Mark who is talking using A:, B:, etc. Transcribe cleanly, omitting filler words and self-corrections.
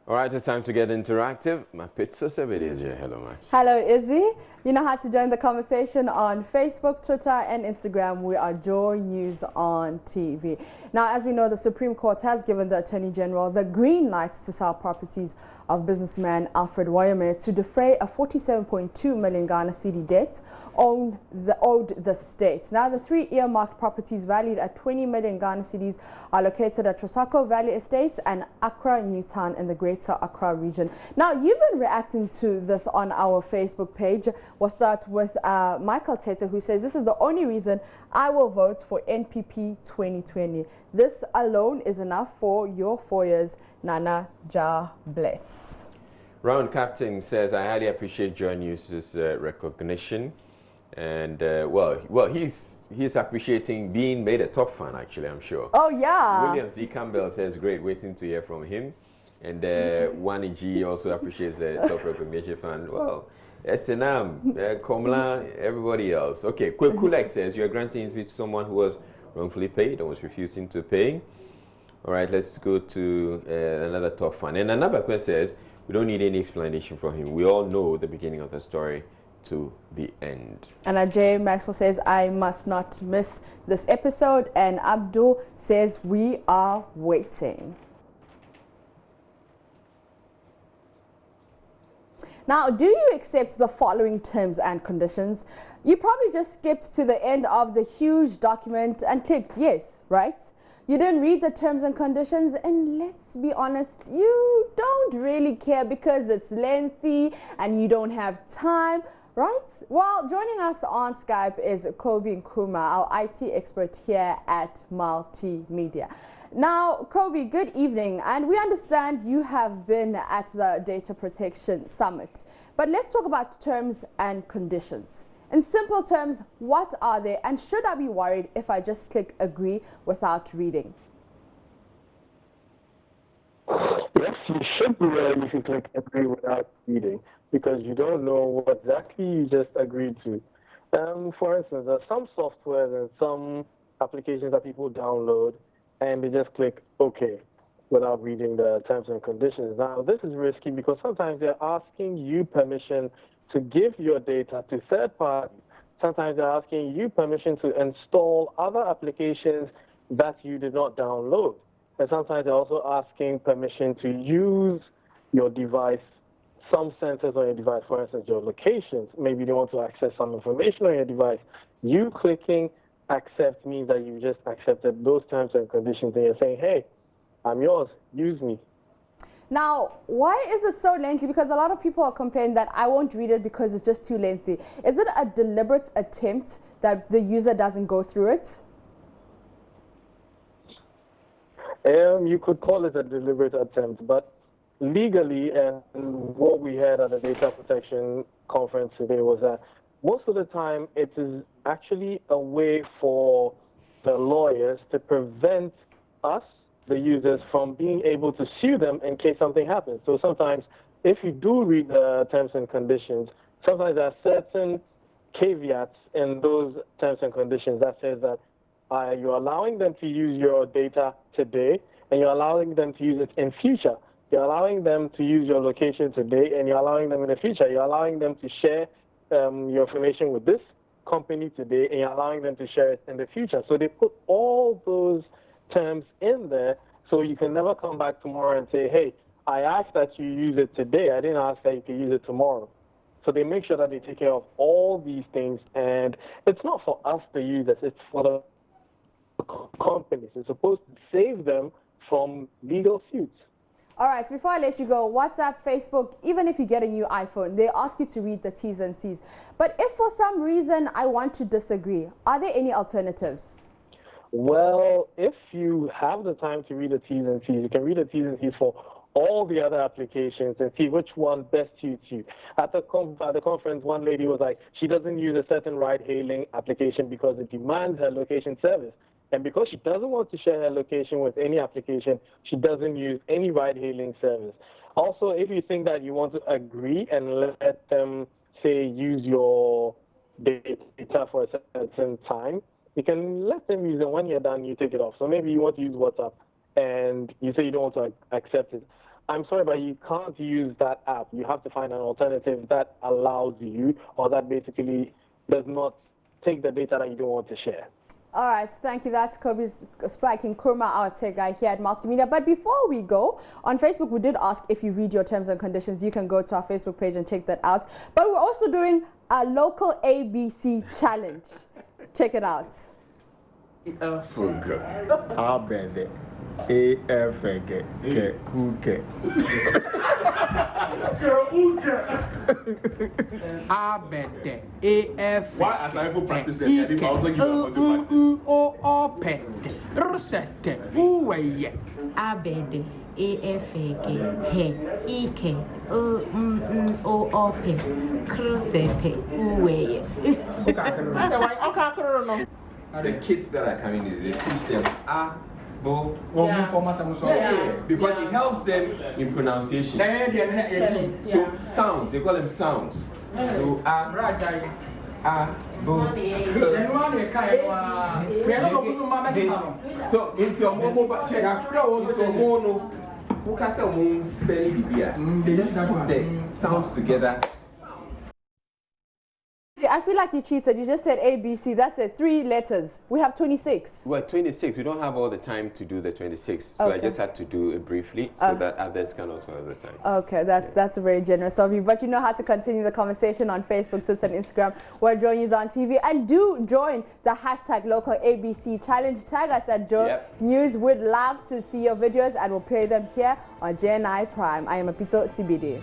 A: All right, it's time to get interactive. My pizza is here. Hello, Max.
B: Hello, Izzy. You know how to join the conversation on Facebook, Twitter, and Instagram. We are Joy News on TV. Now, as we know, the Supreme Court has given the Attorney General the green light to sell properties of businessman Alfred Wayame to defray a 47.2 million Ghana cedi debt owed the state. Now, the three earmarked properties valued at 20 million Ghana cedis are located at Trosako Valley Estates and Accra Newtown in the Greater Accra region. Now, you've been reacting to this on our Facebook page. We'll start with Michael Tete, who says, "This is the only reason I will vote for NPP 2020. This alone is enough for your 4 years. Nana Ja bless."
A: Round Captain says, "I highly appreciate Joy News' recognition, and he's appreciating being made a top fan. Actually, I'm sure."
B: Oh yeah.
A: William Z. Campbell says, "Great, waiting to hear from him." And Wani G also appreciates the top recognition fan. Well, SNM, Komla, everybody else. Okay, Kulek says, "You are granting it to someone who was wrongfully paid or was refusing to pay." All right, let's go to another top fan. And another question says, "We don't need any explanation from him. We all know the beginning of the story to the end."
B: And Ajay Maxwell says, "I must not miss this episode." And Abdul says, "We are waiting." Now, do you accept the following terms and conditions? You probably just skipped to the end of the huge document and clicked yes, right? You didn't read the terms and conditions, and let's be honest, you don't really care because it's lengthy and you don't have time, right? Well, joining us on Skype is Kobe Nkrumah, our IT expert here at Multimedia. Now, Kobe, good evening. And we understand you have been at the Data Protection Summit. But let's talk about terms and conditions. In simple terms, what are they? And should I be worried if I just click agree without reading?
C: Yes, you should be worried if you click agree without reading, because you don't know what exactly you just agreed to. For instance, there's some software and some applications that people download and they just click OK without reading the terms and conditions. Now, this is risky because sometimes they're asking you permission to give your data to third parties. Sometimes they're asking you permission to install other applications that you did not download. And sometimes they're also asking permission to use your device, some sensors on your device, for instance, your locations. Maybe they want to access some information on your device. You clicking accept means that you just accepted those terms and conditions and you're saying, hey, I'm yours, use me.
B: Now, why is it so lengthy? Because a lot of people are complaining that I won't read it because it's just too lengthy. Is it a deliberate attempt that the user doesn't go through it?
C: You could call it a deliberate attempt, but legally, and what we had at the Data Protection Conference today was that most of the time it is actually a way for the lawyers to prevent us, the users, from being able to sue them in case something happens. So sometimes if you do read the terms and conditions, sometimes there are certain caveats in those terms and conditions that says that you're allowing them to use your data today and you're allowing them to use it in future. You're allowing them to use your location today and you're allowing them in the future. You're allowing them to share your information with this company today and you're allowing them to share it in the future. So they put all those terms in there so you can never come back tomorrow and say, hey, I asked that you use it today. I didn't ask that you can use it tomorrow. So they make sure that they take care of all these things, and it's not for us, the users, it's for the companies. It's supposed to save them from legal suits.
B: All right, before I let you go, WhatsApp, Facebook, even if you get a new iPhone, they ask you to read the T's and C's. But if for some reason I want to disagree, are there any alternatives?
C: Well, if you have the time to read the T's and C's, you can read the T's and C's for all the other applications and see which one best suits you. At the conference, one lady was like, she doesn't use a certain ride-hailing application because it demands her location service. And because she doesn't want to share her location with any application, she doesn't use any ride-hailing service. Also, if you think that you want to agree and let them, say, use your data for a certain time, you can let them use it. When you're done, you take it off. So maybe you want to use WhatsApp, and you say you don't want to accept it. I'm sorry, but you can't use that app. You have to find an alternative that allows you, or that basically does not take the data that you don't want to share.
B: All right, thank you. That's Kobe Spike and Kurma, our tech guy here at Multimedia. But before we go, on Facebook, we did ask if you read your terms and conditions. You can go to our Facebook page and check that out. But we're also doing a local ABC challenge. Check it out.
D: Abede AF
E: Why as I go practice it, I didn't give you
D: o pede rusete uweye
F: Abede AFG he ike o ope krusete uweye.
A: The kids that are coming is they teach them bo. Because it helps them in pronunciation. So sounds, they call them sounds. So bo. So into your mobile check into your mono. Who can say moon spelling here? They just put the sounds together.
B: I feel like you cheated. You just said ABC. That's it. 3 letters. We have 26.
A: Well, 26. We don't have all the time to do the 26. So
B: Okay.
A: I just had to do it briefly so that others can also have the time.
B: Okay, that's very generous of you. But you know how to continue the conversation on Facebook, Twitter, and Instagram. We're Joy News on TV. And do join the hashtag local ABC challenge. Tag us at Joy News. We'd love to see your videos and we'll play them here on JNI Prime. I am Apito CBD.